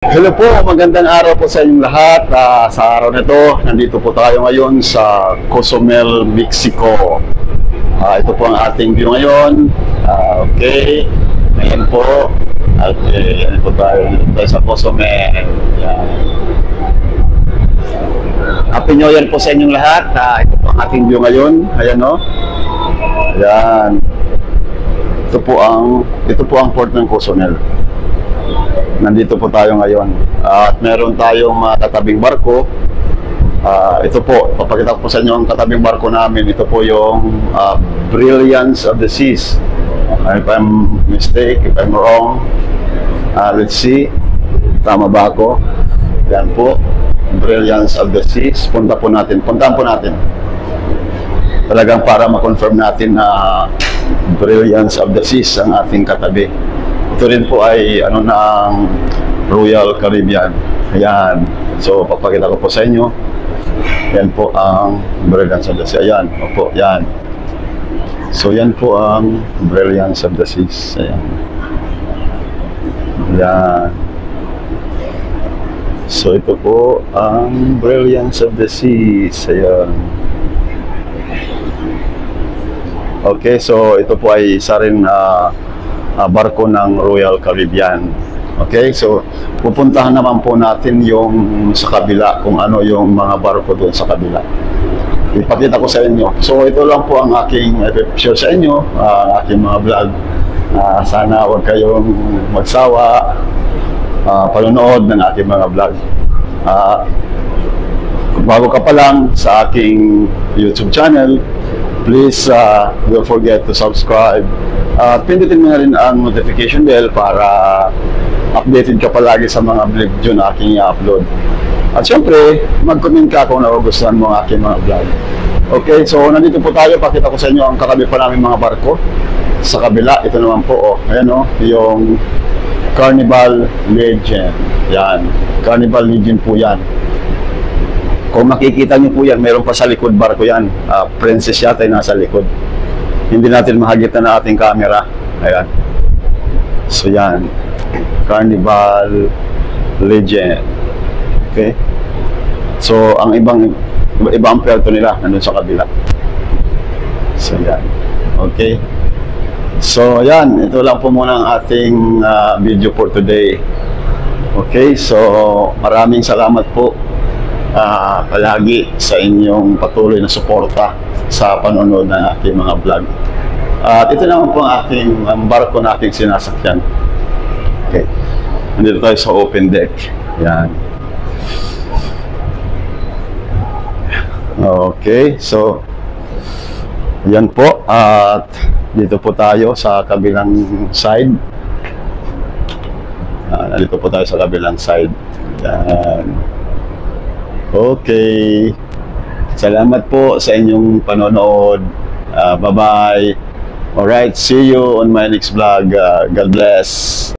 Hello po, magandang araw po sa inyong lahat. Sa araw na ito, nandito po tayo ngayon sa Cozumel, Mexico. Ito po ang ating view ngayon. Okay, ngayon po. Yan po tayo sa Cozumel. Yan. Happy New Year po sa inyong lahat. Ito po ang ating view ngayon. Ayan o. Ayan. Ito po ang port ng Cozumel. Nandito po tayo ngayon at meron tayong katabing barko. Ito po, papakita ko po sa inyo ang katabing barko namin. Ito po yung Brilliance of the Seas. If I'm mistake, if I'm wrong, let's see. Tama ba ako? Yan po, Brilliance of the Seas. Puntahan po natin. Talagang para ma-confirm natin na Brilliance of the Seas ang ating katabi. Ito rin po ay ng Royal Caribbean. Ayan. So, papakita ko po sa inyo. Yan po ang Brilliance of the Seas. Ayan. Opo, yan. So, yan po ang Brilliance of the Seas. Ayan. Ayan. So, ito po ang Brilliance of the Seas. Ayan. Okay, so ito po ay isa rin barko ng Royal Caribbean. Okay, so pupuntahan naman po natin yung sa kabila, kung ano yung mga barko doon sa kabila. Ipakita ko sa inyo. So ito lang po ang aking share sa inyo, aking mga vlog. Sana huwag kayong magsawa panonood ng aking mga vlog. Kung bago ka pa lang sa aking YouTube channel, please don't forget to subscribe. Pindutin mo na rin ang notification bell para updated ka palagi sa mga video na aking i-upload. At syempre, mag-comment ka kung nagugustuhan mo ang aking mga vlog. Okay, so nandito po tayo. Pakita ko sa inyo ang katabi pa namin mga barko. Sa kabila, ito naman po, ayan yung Carnival Legend. Yan, Carnival Legend po yan. Kung makikita nyo po yan, meron pa sa likod barko yan. Princess yata ay nasa likod. Hindi natin mahagitan na ating camera. Ayan. So yan. Carnival Legend. Okay. So ang ibang puerto nila nandun sa kabila. So yan. Okay. So yan. Ito lang po muna ang ating video for today. Okay. So maraming salamat po palagi sa inyong patuloy na suporta sa panonood ng aking mga vlog. At ito naman po ang aking barko na aking sinasakyan. Okay. Nandito tayo sa open deck. Yan. Okay. So, yan po. At dito po tayo sa kabilang side. Nandito po tayo sa kabilang side. Yan. Okay. Salamat po sa inyong panonood. Bye-bye. Alright, see you on my next vlog. God bless.